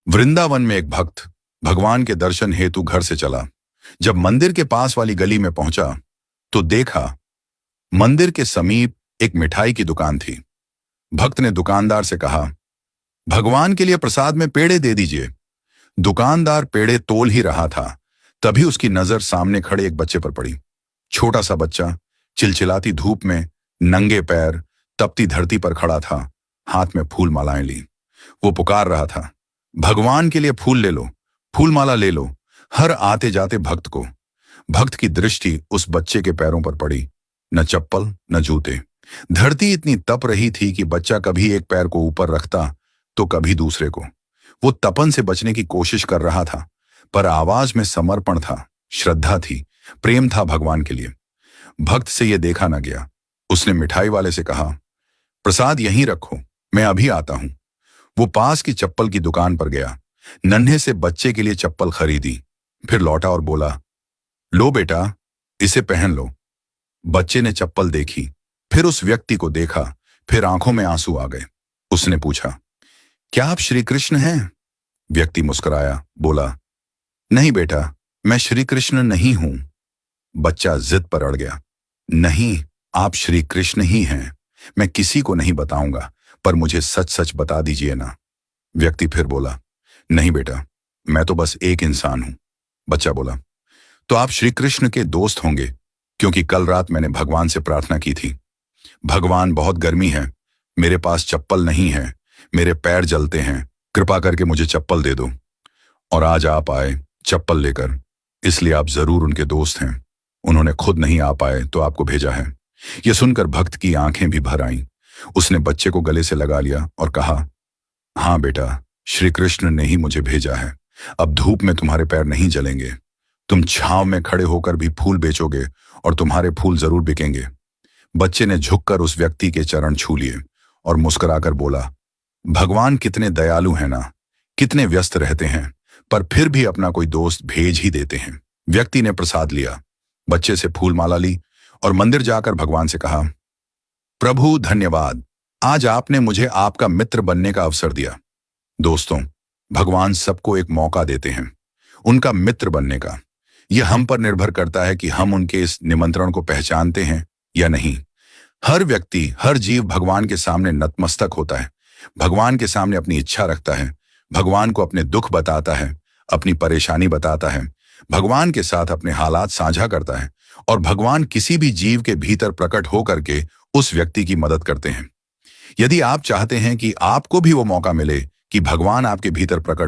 वृंदावन में एक भक्त भगवान के दर्शन हेतु घर से चला। जब मंदिर के पास वाली गली में पहुंचा तो देखा मंदिर के समीप एक मिठाई की दुकान थी। भक्त ने दुकानदार से कहा, भगवान के लिए प्रसाद में पेड़े दे दीजिए। दुकानदार पेड़े तोल ही रहा था, तभी उसकी नजर सामने खड़े एक बच्चे पर पड़ी। छोटा सा बच्चा चिलचिलाती धूप में नंगे पैर तपती धरती पर खड़ा था, हाथ में फूल मालाएं ली। वो पुकार रहा था, भगवान के लिए फूल ले लो, फूल माला ले लो। हर आते जाते भक्त की दृष्टि उस बच्चे के पैरों पर पड़ी। न चप्पल न जूते। धरती इतनी तप रही थी कि बच्चा कभी एक पैर को ऊपर रखता तो कभी दूसरे को। वो तपन से बचने की कोशिश कर रहा था, पर आवाज में समर्पण था, श्रद्धा थी, प्रेम था भगवान के लिए। भक्त से यह देखा न गया। उसने मिठाई वाले से कहा, प्रसाद यहीं रखो, मैं अभी आता हूं। वो पास की चप्पल की दुकान पर गया, नन्हे से बच्चे के लिए चप्पल खरीदी, फिर लौटा और बोला, लो बेटा, इसे पहन लो। बच्चे ने चप्पल देखी, फिर उस व्यक्ति को देखा, फिर आंखों में आंसू आ गए। उसने पूछा, क्या आप श्री कृष्ण हैं? व्यक्ति मुस्कुराया, बोला, नहीं बेटा, मैं श्री कृष्ण नहीं हूं। बच्चा जिद पर अड़ गया, नहीं, आप श्री कृष्ण ही हैं। मैं किसी को नहीं बताऊंगा, पर मुझे सच सच बता दीजिए ना। व्यक्ति फिर बोला, नहीं बेटा, मैं तो बस एक इंसान हूं। बच्चा बोला, तो आप श्री कृष्ण के दोस्त होंगे, क्योंकि कल रात मैंने भगवान से प्रार्थना की थी। भगवान, बहुत गर्मी है, मेरे पास चप्पल नहीं है, मेरे पैर जलते हैं, कृपा करके मुझे चप्पल दे दो। और आज आप आए चप्पल लेकर, इसलिए आप जरूर उनके दोस्त हैं। उन्होंने खुद नहीं आ पाए तो आपको भेजा है। यह सुनकर भक्त की आंखें भी भर आईं। उसने बच्चे को गले से लगा लिया और कहा, हाँ बेटा, श्री कृष्ण ने ही मुझे भेजा है। अब धूप में तुम्हारे पैर नहीं जलेंगे। तुम छांव में खड़े होकर भी फूल बेचोगे और तुम्हारे फूल जरूर बिकेंगे। बच्चे ने झुककर उस व्यक्ति के चरण छू लिए और मुस्कुराकर बोला, भगवान कितने दयालु हैं ना, कितने व्यस्त रहते हैं, पर फिर भी अपना कोई दोस्त भेज ही देते हैं। व्यक्ति ने प्रसाद लिया, बच्चे से फूल माला ली और मंदिर जाकर भगवान से कहा, प्रभु धन्यवाद, आज आपने मुझे आपका मित्र बनने का अवसर दिया। दोस्तों, भगवान सबको एक मौका देते हैं उनका मित्र बनने का। यह हम पर निर्भर करता है कि हम उनके इस निमंत्रण को पहचानते हैं या नहीं। हर व्यक्ति, हर जीव भगवान के सामने नतमस्तक होता है, भगवान के सामने अपनी इच्छा रखता है, भगवान को अपने दुख बताता है, अपनी परेशानी बताता है, भगवान के साथ अपने हालात साझा करता है, और भगवान किसी भी जीव के भीतर प्रकट होकर के उस व्यक्ति की मदद करते हैं। यदि आप चाहते हैं कि आपको भी वो मौका मिले कि भगवान आपके भीतर प्रकट